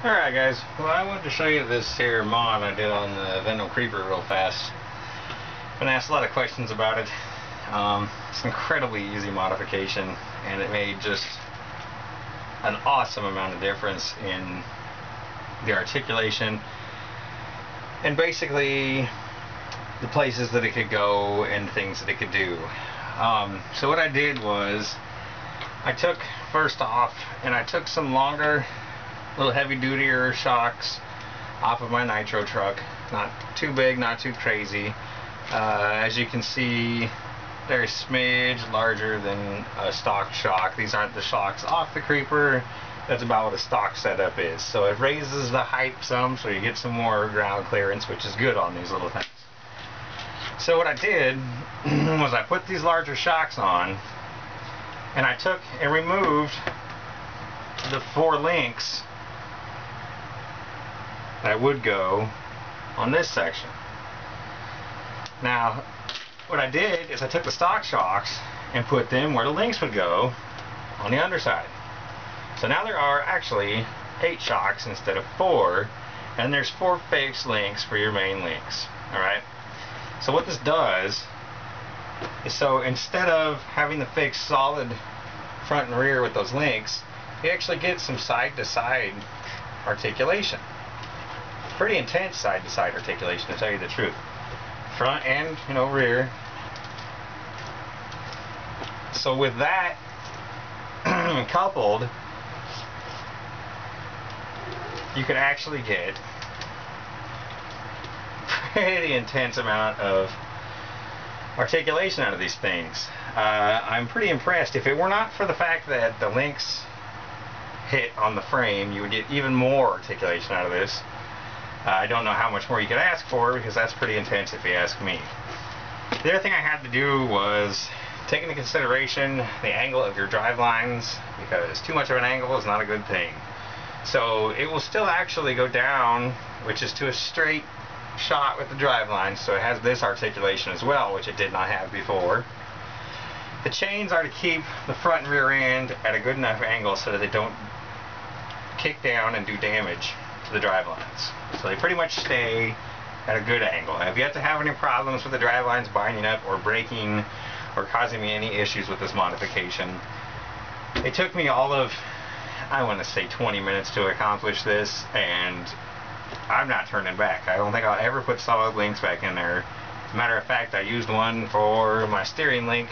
Alright guys, well I wanted to show you this here mod I did on the Venom Creeper real fast. Been asked a lot of questions about it. It's an incredibly easy modification and it made just an awesome amount of difference in the articulation and basically the places that it could go and things that it could do. So what I did was I took first off and I took some longer little heavy dutier shocks off of my nitro truck. Not too big, not too crazy. As you can see, they're a smidge larger than a stock shock. These aren't the shocks off the Creeper. That's about what a stock setup is. So it raises the height some, so you get some more ground clearance, which is good on these little things. So what I did was I put these larger shocks on, and I took and removed the 4 links that would go on this section. Now, what I did is I took the stock shocks and put them where the links would go on the underside. So now there are actually 8 shocks instead of 4, and there's 4 fixed links for your main links. Alright? So what this does is, so instead of having the fixed solid front and rear with those links, you actually get some side-to-side articulation. Pretty intense side-to-side articulation, to tell you the truth. Front and, rear. So with that coupled, you can actually get pretty intense amount of articulation out of these things. I'm pretty impressed. If it were not for the fact that the links hit on the frame, you would get even more articulation out of this. I don't know how much more you could ask for, because that's pretty intense if you ask me. The other thing I had to do was take into consideration the angle of your drive lines, because too much of an angle is not a good thing. So it will still actually go down, which is to a straight shot with the drive lines, so it has this articulation as well, which it did not have before. The chains are to keep the front and rear end at a good enough angle so that they don't kick down and do damage to the drive lines. So they pretty much stay at a good angle. I've yet to have any problems with the drive lines binding up or breaking or causing me any issues with this modification. It took me all of, I want to say 20 minutes to accomplish this, and I'm not turning back. I don't think I'll ever put solid links back in there. As a matter of fact, I used one for my steering link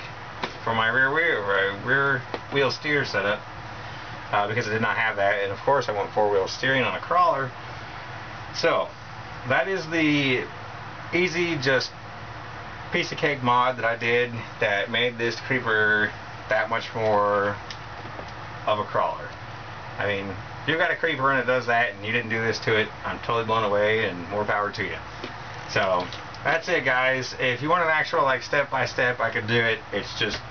for my rear wheel steer setup because I did not have that, and of course I want 4-wheel steering on a crawler. So that is the easy, just piece of cake mod that I did that made this Creeper that much more of a crawler. I mean, if you've got a Creeper and it does that and you didn't do this to it, I'm totally blown away, and more power to you. So that's it, guys. If you want an actual like step-by-step, I could do it. It's just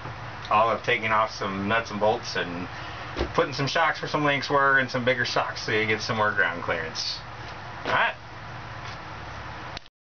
all of taking off some nuts and bolts and putting some shocks where some links were and some bigger shocks so you get some more ground clearance. Alright,